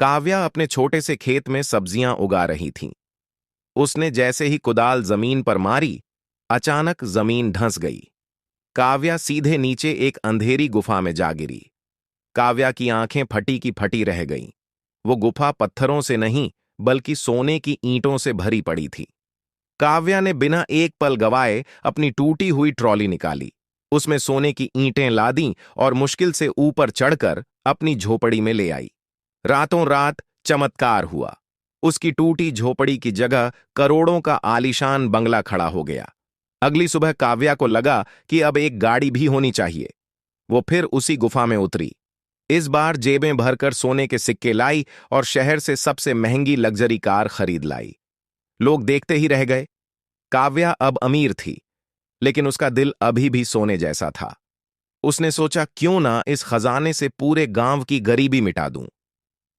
काव्या अपने छोटे से खेत में सब्जियां उगा रही थी। उसने जैसे ही कुदाल जमीन पर मारी, अचानक जमीन धंस गई। काव्या सीधे नीचे एक अंधेरी गुफा में जा गिरी। काव्या की आंखें फटी की फटी रह गईं। वो गुफा पत्थरों से नहीं, बल्कि सोने की ईंटों से भरी पड़ी थी। काव्या ने बिना एक पल गवाए अपनी टूटी हुई ट्रॉली निकाली। उसमें सोने की ईंटें लादीं और मुश्किल से ऊपर चढ़कर अपनी झोपड़ी में ले आई। रातों रात चमत्कार हुआ। उसकी टूटी झोपड़ी की जगह करोड़ों का आलीशान बंगला खड़ा हो गया। अगली सुबह काव्या को लगा कि अब एक गाड़ी भी होनी चाहिए। वो फिर उसी गुफा में उतरी। इस बार जेबें भरकर सोने के सिक्के लाई और शहर से सबसे महंगी लग्जरी कार खरीद लाई। लोग देखते ही रह गए। काव्या अब अमीर थी, लेकिन उसका दिल अभी भी सोने जैसा था। उसने सोचा, क्यों ना इस खजाने से पूरे गांव की गरीबी मिटा दूं।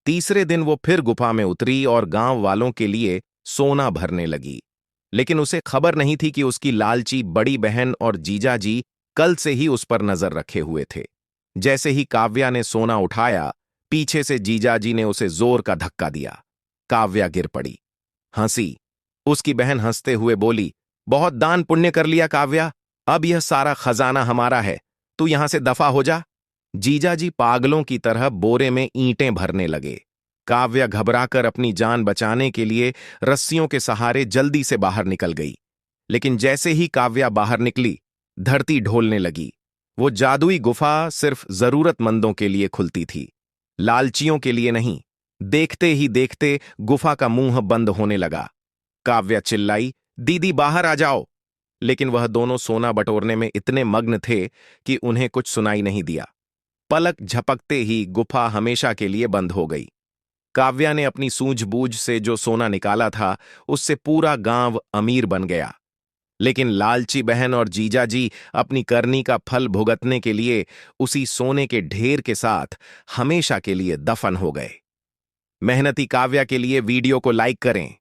तीसरे दिन वो फिर गुफा में उतरी और गांव वालों के लिए सोना भरने लगी। लेकिन उसे खबर नहीं थी कि उसकी लालची बड़ी बहन और जीजाजी कल से ही उस पर नजर रखे हुए थे। जैसे ही काव्या ने सोना उठाया, पीछे से जीजाजी ने उसे जोर का धक्का दिया। काव्या गिर पड़ी, हंसी। उसकी बहन हंसते हुए बोली, बहुत दान पुण्य कर लिया काव्या, अब यह सारा खजाना हमारा है, तू यहां से दफा हो जा। जीजाजी पागलों की तरह बोरे में ईंटें भरने लगे। काव्या घबराकर अपनी जान बचाने के लिए रस्सियों के सहारे जल्दी से बाहर निकल गई। लेकिन जैसे ही काव्या बाहर निकली, धरती ढोलने लगी। वो जादुई गुफा सिर्फ जरूरतमंदों के लिए खुलती थी, लालचियों के लिए नहीं। देखते ही देखते गुफा का मुंह बंद होने लगा। काव्या चिल्लाई, दीदी बाहर आ जाओ। लेकिन वह दोनों सोना बटोरने में इतने मग्न थे कि उन्हें कुछ सुनाई नहीं दिया। पलक झपकते ही गुफा हमेशा के लिए बंद हो गई। काव्या ने अपनी सूझबूझ से जो सोना निकाला था, उससे पूरा गांव अमीर बन गया। लेकिन लालची बहन और जीजाजी अपनी करनी का फल भुगतने के लिए उसी सोने के ढेर के साथ हमेशा के लिए दफन हो गए। मेहनती काव्या के लिए वीडियो को लाइक करें।